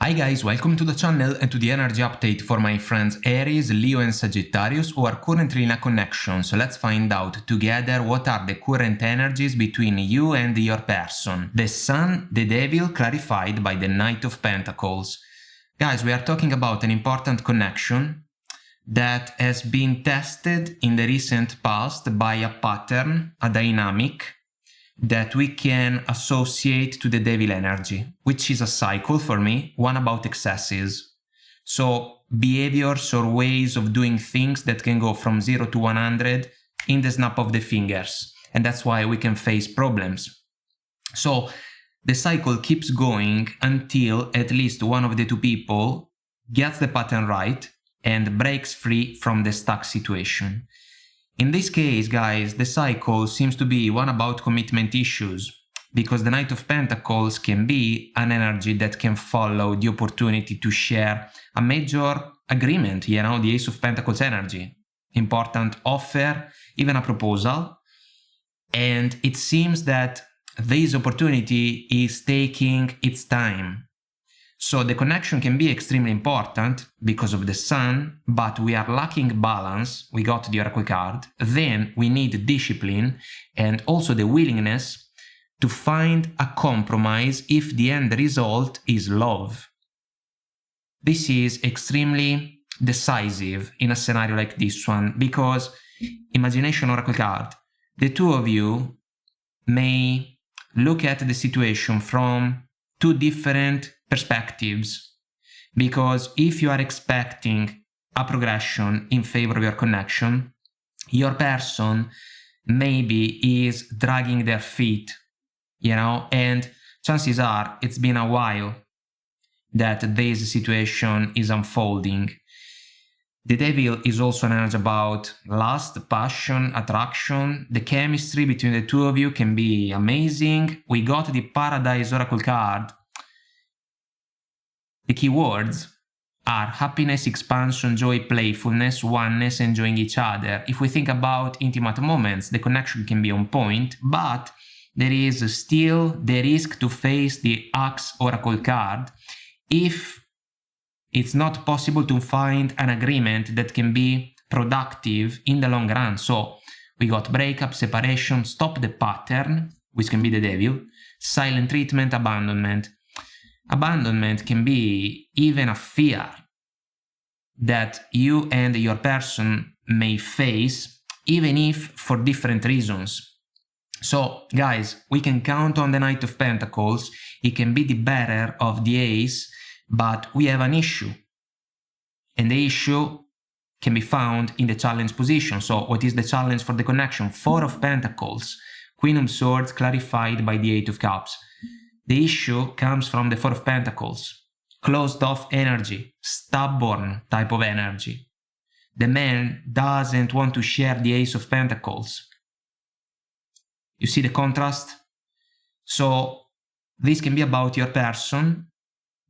Hi guys, welcome to the channel and to the energy update for my friends Aries, Leo and Sagittarius who are currently in a connection. So let's find out together what are the current energies between you and your person. The Sun, the Devil, clarified by the Knight of Pentacles. Guys, we are talking about an important connection that has been tested in the recent past by a pattern, a dynamic, that we can associate to the devil energy, which is a cycle for me, one about excesses. So behaviors or ways of doing things that can go from 0 to 100 in the snap of the fingers. And that's why we can face problems. So the cycle keeps going until at least one of the two people gets the pattern right and breaks free from the stuck situation. In this case, guys, the cycle seems to be one about commitment issues, because the Knight of Pentacles can be an energy that can follow the opportunity to share a major agreement, the Ace of Pentacles energy, important offer, even a proposal, and it seems that this opportunity is taking its time. So the connection can be extremely important because of the Sun, but we are lacking balance. We got the Oracle card. Then we need discipline and also the willingness to find a compromise if the end result is love. This is extremely decisive in a scenario like this one because Imagination Oracle card, the two of you may look at the situation from two different perspectives, because if you are expecting a progression in favor of your connection, your person maybe is dragging their feet, and chances are it's been a while that this situation is unfolding. The Devil is also an energy about lust, passion, attraction. The chemistry between the two of you can be amazing. We got the Paradise Oracle card. The keywords are happiness, expansion, joy, playfulness, oneness, enjoying each other. If we think about intimate moments, the connection can be on point, but there is still the risk to face the Axe Oracle card if it's not possible to find an agreement that can be productive in the long run. So we got breakup, separation, stop the pattern, which can be the Devil, silent treatment, abandonment. Abandonment can be even a fear that you and your person may face, even if for different reasons. So, guys, we can count on the Knight of Pentacles. He can be the bearer of the Ace, but we have an issue. And the issue can be found in the challenge position. So, what is the challenge for the connection? Four of Pentacles, Queen of Swords clarified by the Eight of Cups. The issue comes from the Four of Pentacles, closed off energy, stubborn type of energy. The man doesn't want to share the Ace of Pentacles. You see the contrast? So this can be about your person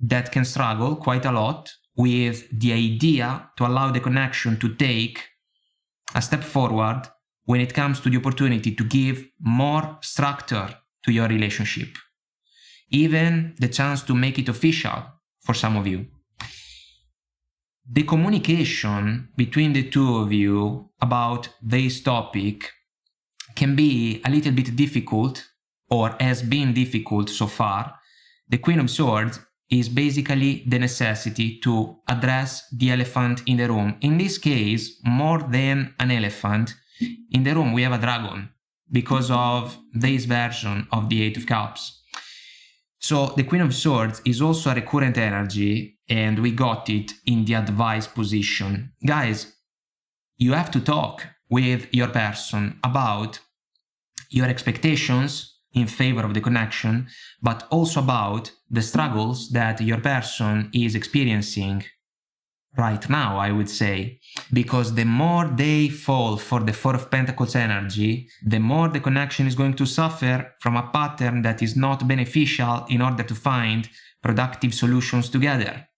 that can struggle quite a lot with the idea to allow the connection to take a step forward when it comes to the opportunity to give more structure to your relationship. Even the chance to make it official for some of you. The communication between the two of you about this topic can be a little bit difficult, or has been difficult so far. The Queen of Swords is basically the necessity to address the elephant in the room. In this case, more than an elephant, in the room we have a dragon because of this version of the Eight of Cups. So the Queen of Swords is also a recurrent energy, and we got it in the advice position. Guys, you have to talk with your person about your expectations in favor of the connection, but also about the struggles that your person is experiencing right now, I would say. Because the more they fall for the Four of Pentacles energy, the more the connection is going to suffer from a pattern that is not beneficial in order to find productive solutions together.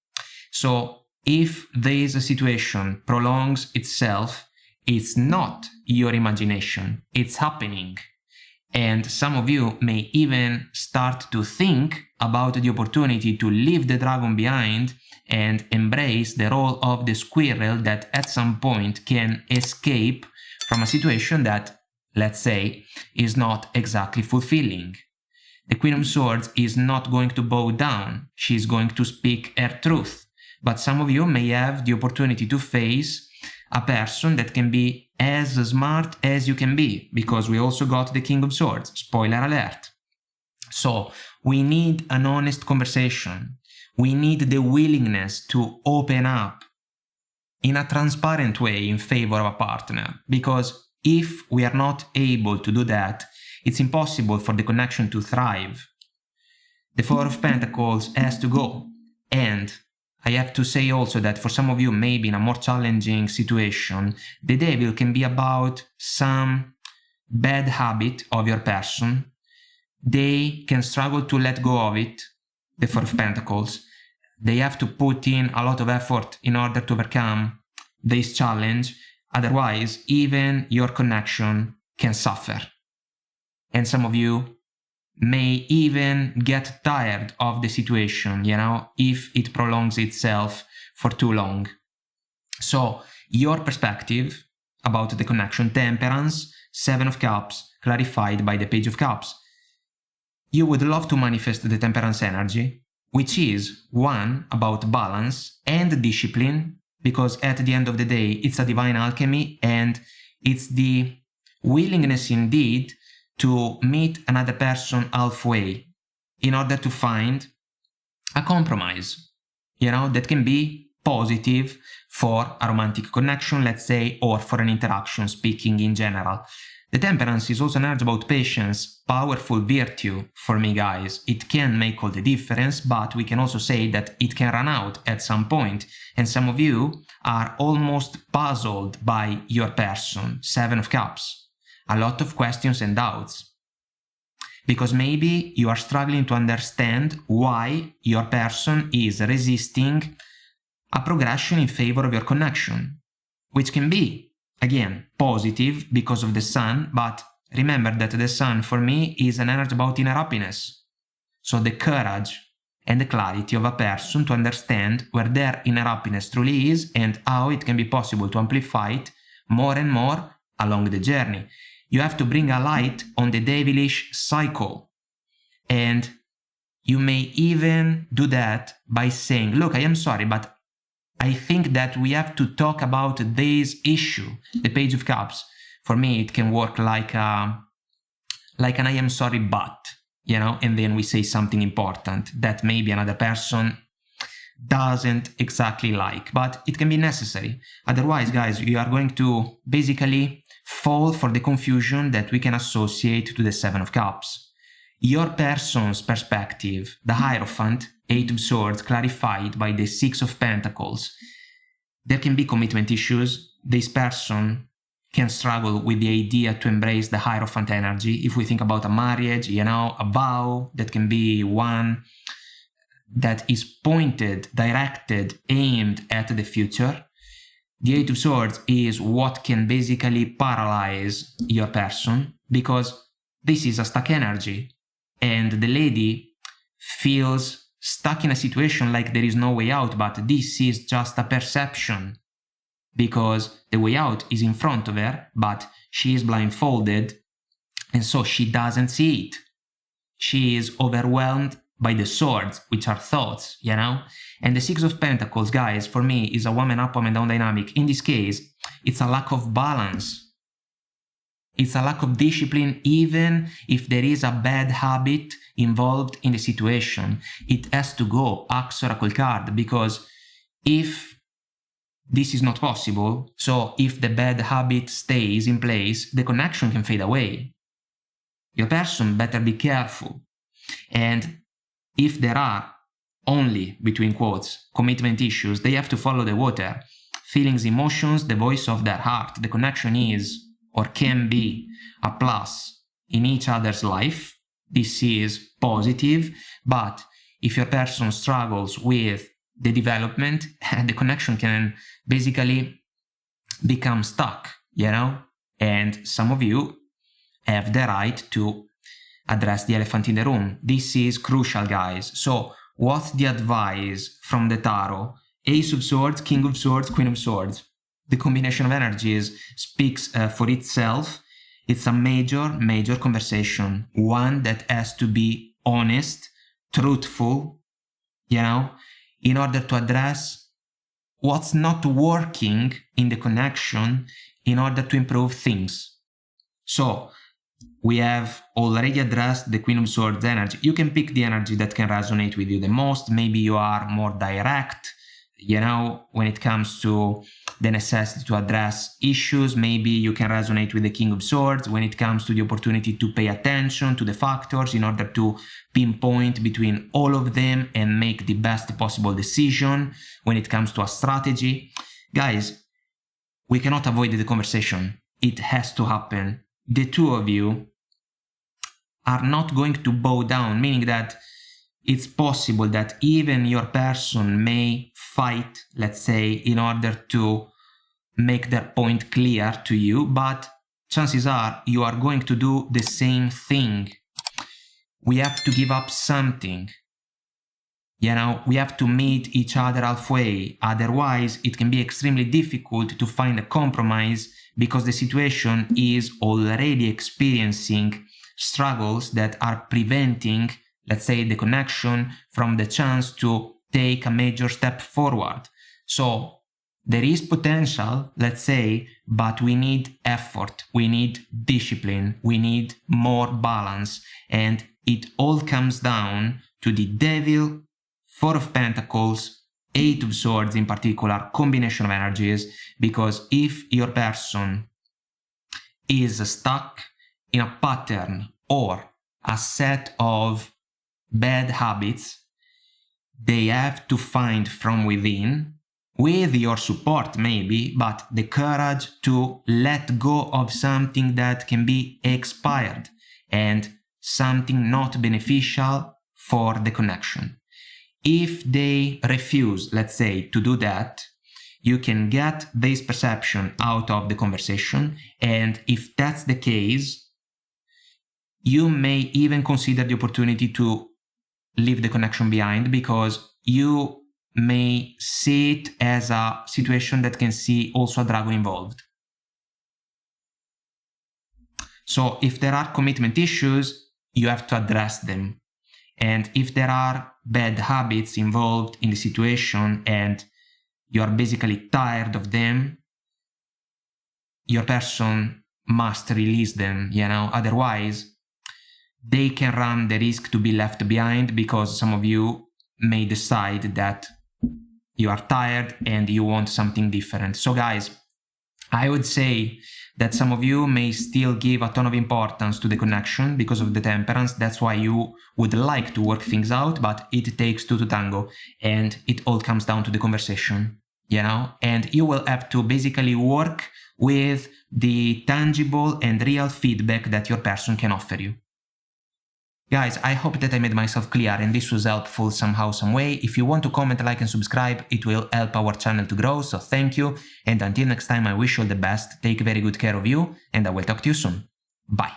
So if this situation prolongs itself, it's not your imagination, it's happening. And some of you may even start to think about the opportunity to leave the dragon behind and embrace the role of the squirrel that at some point can escape from a situation that, let's say, is not exactly fulfilling. The Queen of Swords is not going to bow down. She's going to speak her truth. But some of you may have the opportunity to face a person that can be as smart as you can be, because we also got the King of Swords. Spoiler alert. So we need an honest conversation. We need the willingness to open up in a transparent way in favor of a partner, because if we are not able to do that, it's impossible for the connection to thrive. The Four of Pentacles has to go. And I have to say also that for some of you, maybe in a more challenging situation, the devil can be about some bad habit of your person. They can struggle to let go of it, the Four of Pentacles. They have to put in a lot of effort in order to overcome this challenge. Otherwise, even your connection can suffer. And some of you may even get tired of the situation, if it prolongs itself for too long. So, your perspective about the connection, Temperance, Seven of Cups, clarified by the Page of Cups. You would love to manifest the Temperance energy, which is, one, about balance and discipline, because at the end of the day, it's a divine alchemy, and it's the willingness indeed to meet another person halfway in order to find a compromise, that can be positive for a romantic connection, let's say, or for an interaction, speaking in general. The Temperance is also an energy about patience, powerful virtue for me, guys. It can make all the difference, but we can also say that it can run out at some point. And some of you are almost puzzled by your person, Seven of Cups. A lot of questions and doubts. Because maybe you are struggling to understand why your person is resisting a progression in favor of your connection, which can be, again, positive because of the Sun, but remember that the Sun for me is an energy about inner happiness. So the courage and the clarity of a person to understand where their inner happiness truly is and how it can be possible to amplify it more and more along the journey. You have to bring a light on the devilish cycle. And you may even do that by saying, look, I am sorry, but I think that we have to talk about this issue. The Page of Cups, for me, it can work like an I am sorry, but, and then we say something important that maybe another person doesn't exactly like, but it can be necessary. Otherwise, guys, you are going to basically fall for the confusion that we can associate to the Seven of Cups. Your person's perspective, the Hierophant, Eight of Swords, clarified by the Six of Pentacles. There can be commitment issues. This person can struggle with the idea to embrace the Hierophant energy. If we think about a marriage, a vow, that can be one that is pointed, directed, aimed at the future. The Eight of Swords is what can basically paralyze your person, because this is a stuck energy, and the lady feels stuck in a situation like there is no way out, but this is just a perception, because the way out is in front of her, but she is blindfolded, and so she doesn't see it. She is overwhelmed by the swords, which are thoughts, And the Six of Pentacles, guys, for me, is a woman up, woman down dynamic. In this case, it's a lack of balance. It's a lack of discipline, even if there is a bad habit involved in the situation. It has to go, Axe Oracle card, because if this is not possible, so if the bad habit stays in place, the connection can fade away. Your person better be careful. And if there are only, between quotes, commitment issues, they have to follow the water. Feelings, emotions, the voice of their heart. The connection is, or can be, a plus in each other's life. This is positive, but if your person struggles with the development, the connection can basically become stuck, And some of you have the right to address the elephant in the room. This is crucial, guys. So what's the advice from the tarot? Ace of Swords, King of Swords, Queen of Swords. The combination of energies speaks for itself. It's a major conversation, one that has to be honest, truthful, in order to address what's not working in the connection in order to improve things. So we have already addressed the Queen of Swords energy. You can pick the energy that can resonate with you the most. Maybe you are more direct, when it comes to the necessity to address issues. Maybe you can resonate with the King of Swords when it comes to the opportunity to pay attention to the factors in order to pinpoint between all of them and make the best possible decision when it comes to a strategy. Guys, we cannot avoid the conversation. It has to happen. The two of you are not going to bow down, meaning that it's possible that even your person may fight, let's say, in order to make their point clear to you, but chances are you are going to do the same thing. We have to give up something. We have to meet each other halfway. Otherwise, it can be extremely difficult to find a compromise because the situation is already experiencing struggles that are preventing, let's say, the connection from the chance to take a major step forward. So there is potential, let's say, but we need effort, we need discipline, we need more balance. And it all comes down to the Devil, Four of Pentacles, Eight of Swords in particular, combination of energies, because if your person is stuck in a pattern or a set of bad habits, they have to find from within, with your support maybe, but the courage to let go of something that can be expired and something not beneficial for the connection. If they refuse, let's say, to do that, you can get this perception out of the conversation, and if that's the case, you may even consider the opportunity to leave the connection behind, because you may see it as a situation that can see also a dragon involved. So if there are commitment issues, you have to address them. And if there are bad habits involved in the situation and you are basically tired of them, your person must release them, otherwise they can run the risk to be left behind, because some of you may decide that you are tired and you want something different. So guys, I would say that some of you may still give a ton of importance to the connection because of the temperance. That's why you would like to work things out, but it takes two to tango, and it all comes down to the conversation, and you will have to basically work with the tangible and real feedback that your person can offer you. Guys, I hope that I made myself clear and this was helpful somehow, some way. If you want to comment, like and subscribe, it will help our channel to grow, so thank you. And until next time, I wish you all the best, take very good care of you, and I will talk to you soon. Bye.